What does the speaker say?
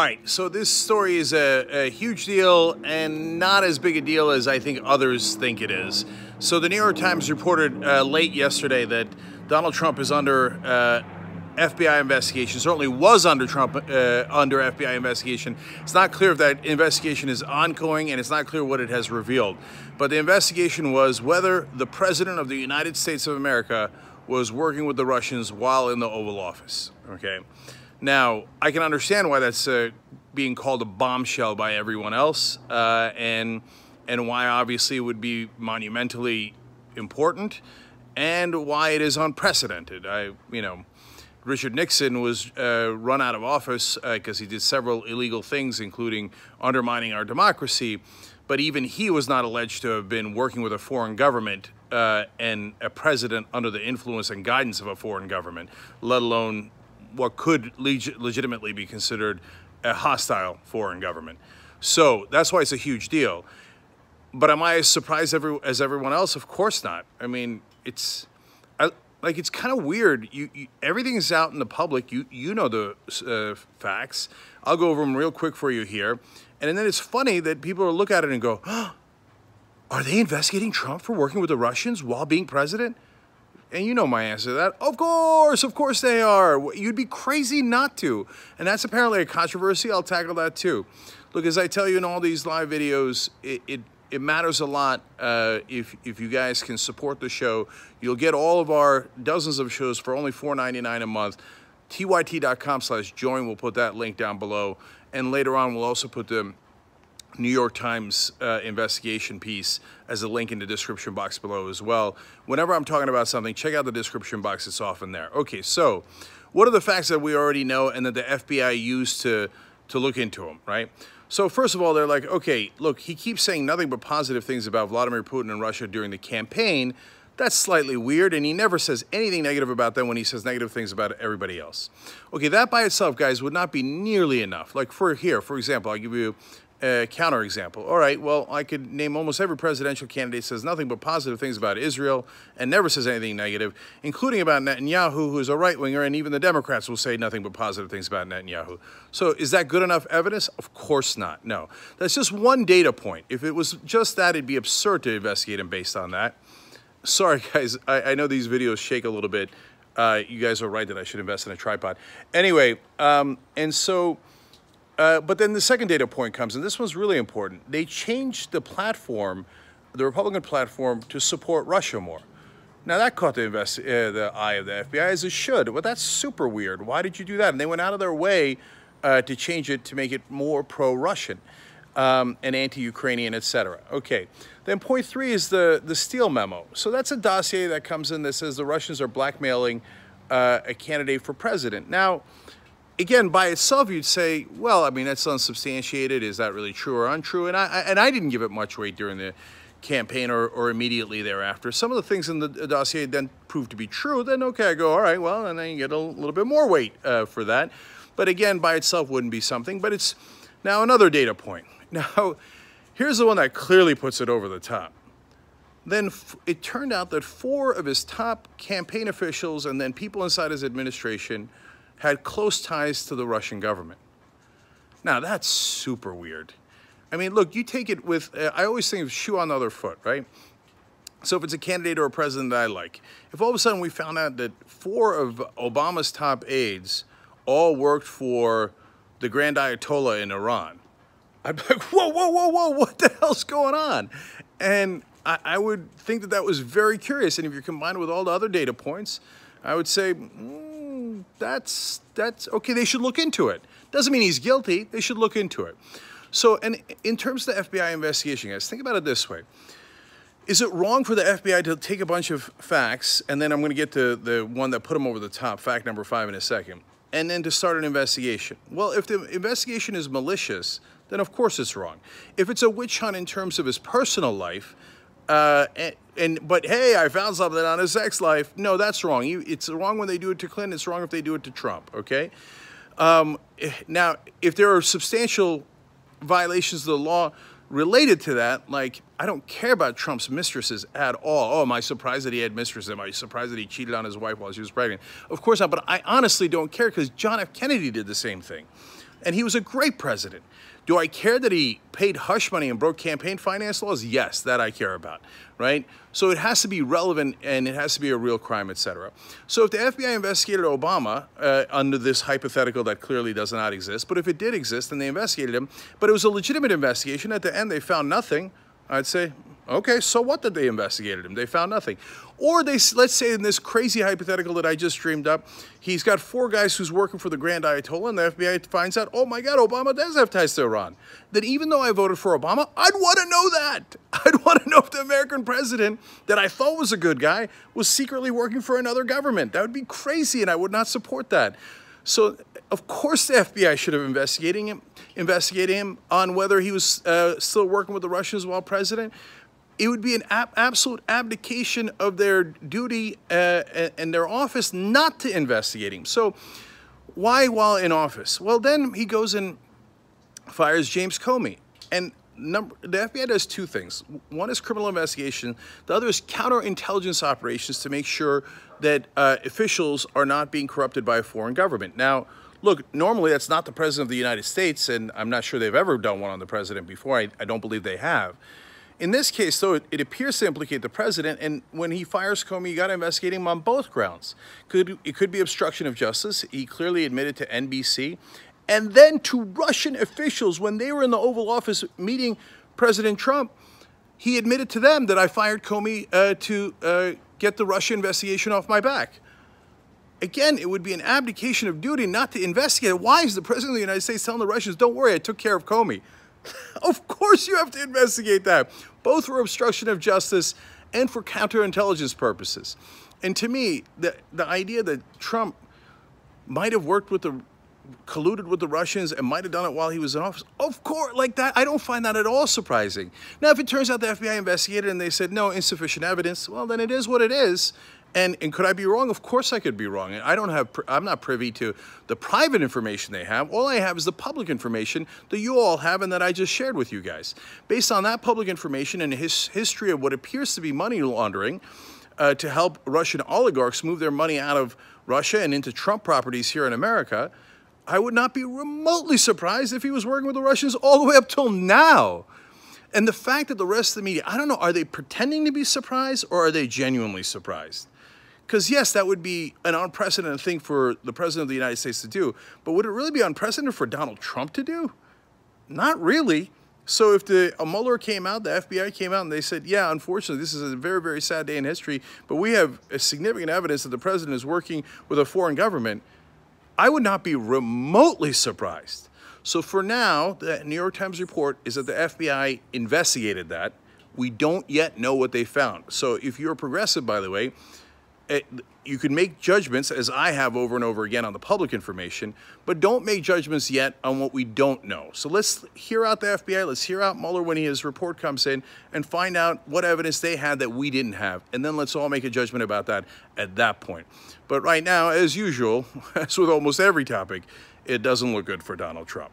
All right, so this story is a huge deal and not as big a deal as I think others think it is. So the New York Times reported late yesterday that Donald Trump is under FBI investigation, certainly was under FBI investigation. It's not clear if that investigation is ongoing, and it's not clear what it has revealed. But the investigation was whether the President of the United States of America was working with the Russians while in the Oval Office, okay? Now, I can understand why that's being called a bombshell by everyone else, and why obviously it would be monumentally important, and why it is unprecedented. Richard Nixon was run out of office because he did several illegal things, including undermining our democracy, but even he was not alleged to have been working with a foreign government and a president under the influence and guidance of a foreign government, let alone what could legitimately be considered a hostile foreign government. So that's why it's a huge deal. But am I as surprised as everyone else? Of course not. I mean, it's kind of weird. Everything is out in the public. You know the facts. I'll go over them real quick for you here. And then it's funny that people will look at it and go, oh, are they investigating Trump for working with the Russians while being president? And you know my answer to that. Of course they are. You'd be crazy not to. And that's apparently a controversy. I'll tackle that too. Look, as I tell you in all these live videos, it matters a lot if you guys can support the show. You'll get all of our dozens of shows for only $4.99 a month. tyt.com/join. We'll put that link down below. And later on, we'll also put the New York Times investigation piece as a link in the description box below as well. Whenever I'm talking about something, check out the description box. It's often there. Okay, so what are the facts that we already know and that the FBI used to look into them, right? So first of all, they're like, okay, look, he keeps saying nothing but positive things about Vladimir Putin and Russia during the campaign. That's slightly weird, and he never says anything negative about them when he says negative things about everybody else. Okay, that by itself, guys, would not be nearly enough. Like for example, I'll give you a counterexample. All right, well, I could name almost every presidential candidate says nothing but positive things about Israel and never says anything negative, including about Netanyahu, who is a right-winger, and even the Democrats will say nothing but positive things about Netanyahu. So is that good enough evidence? Of course not, no. That's just one data point. If it was just that, it'd be absurd to investigate him based on that. Sorry, guys, I know these videos shake a little bit. You guys are right that I should invest in a tripod. Anyway, but then the second data point comes, and this one's really important. They changed the platform, the Republican platform, to support Russia more. Now, that caught the eye of the FBI, as it should. Well, that's super weird. Why did you do that? And they went out of their way to change it to make it more pro-Russian and anti-Ukrainian, etc. Okay. Then point 3 is the Steele memo. So that's a dossier that comes in that says the Russians are blackmailing a candidate for president. Now, again, by itself, you'd say, well, I mean, that's unsubstantiated. Is that really true or untrue? And I didn't give it much weight during the campaign or immediately thereafter. Some of the things in the dossier then proved to be true. Then, okay, I go, all right, well, and then you get a little bit more weight for that. But again, by itself wouldn't be something. But it's now another data point. Now, here's the one that clearly puts it over the top. Then it turned out that 4 of his top campaign officials and then people inside his administration had close ties to the Russian government. Now, that's super weird. I mean, look, you take it with, I always think of shoe on the other foot, right? So if it's a candidate or a president that I like, if all of a sudden we found out that 4 of Obama's top aides all worked for the Grand Ayatollah in Iran, I'd be like, whoa, what the hell's going on? And I would think that that was very curious. And if you combine it with all the other data points, I would say, that's okay, they should look into it. Doesn't mean he's guilty. They should look into it. So, and in terms of the FBI investigation, guys, think about it this way. Is it wrong for the FBI to take a bunch of facts, and then I'm going to get to the one that put them over the top, fact number 5 in a second, and then to start an investigation? Well, if the investigation is malicious, then of course it's wrong. If it's a witch hunt in terms of his personal life, but hey, I found something on his sex life, no, that's wrong. It's wrong when they do it to Clinton. It's wrong if they do it to Trump, okay? Now, if there are substantial violations of the law related to that, like, I don't care about Trump's mistresses at all. Oh, am I surprised that he had mistresses? Am I surprised that he cheated on his wife while she was pregnant? Of course not, but I honestly don't care because John F. Kennedy did the same thing. And he was a great president. Do I care that he paid hush money and broke campaign finance laws? Yes, that I care about, right? So it has to be relevant and it has to be a real crime, etc. So if the FBI investigated Obama under this hypothetical that clearly does not exist, but if it did exist and they investigated him, but it was a legitimate investigation, at the end they found nothing, I'd say, okay, so what that they investigated him? They found nothing. Or let's say in this crazy hypothetical that I just dreamed up, he's got 4 guys who's working for the Grand Ayatollah, and the FBI finds out, oh my God, Obama does have ties to Iran. Then even though I voted for Obama, I'd want to know that. I'd want to know if the American president that I thought was a good guy was secretly working for another government. That would be crazy, and I would not support that. So, of course, the FBI should have investigated him on whether he was still working with the Russians while president. It would be an absolute abdication of their duty and their office not to investigate him. So why while in office? Well, then he goes and fires James Comey. And the FBI does 2 things. One is criminal investigation. The other is counterintelligence operations to make sure that officials are not being corrupted by a foreign government. Now, look, normally that's not the president of the United States, and I'm not sure they've ever done one on the president before. I don't believe they have. In this case, though, it appears to implicate the president, and when he fires Comey, you got to investigate him on both grounds. It could be obstruction of justice. He clearly admitted to NBC, and then to Russian officials when they were in the Oval Office meeting President Trump, he admitted to them that I fired Comey to get the Russia investigation off my back. Again, it would be an abdication of duty not to investigate. Why is the president of the United States telling the Russians, don't worry, I took care of Comey? Of course you have to investigate that, both for obstruction of justice and for counterintelligence purposes. And to me, the idea that Trump might have colluded with the Russians and might have done it while he was in office, of course, like that, I don't find that at all surprising. Now, if it turns out the FBI investigated and they said, no, insufficient evidence, well, then it is what it is. And could I be wrong? Of course I could be wrong. And I'm not privy to the private information they have. All I have is the public information that you all have and that I just shared with you guys. Based on that public information and his history of what appears to be money laundering to help Russian oligarchs move their money out of Russia and into Trump properties here in America, I would not be remotely surprised if he was working with the Russians all the way up till now. And the fact that the rest of the media, I don't know, are they pretending to be surprised or are they genuinely surprised? Because, yes, that would be an unprecedented thing for the president of the United States to do. But would it really be unprecedented for Donald Trump to do? Not really. So if Mueller came out, the FBI came out, and they said, yeah, unfortunately, this is a very, very sad day in history, but we have significant evidence that the president is working with a foreign government, I would not be remotely surprised. So for now, the New York Times report is that the FBI investigated that. We don't yet know what they found. So if you're progressive, by the way, you can make judgments, as I have over and over again on the public information, but don't make judgments yet on what we don't know. So let's hear out the FBI, let's hear out Mueller when his report comes in, and find out what evidence they had that we didn't have. And then let's all make a judgment about that at that point. But right now, as usual, as with almost every topic, it doesn't look good for Donald Trump.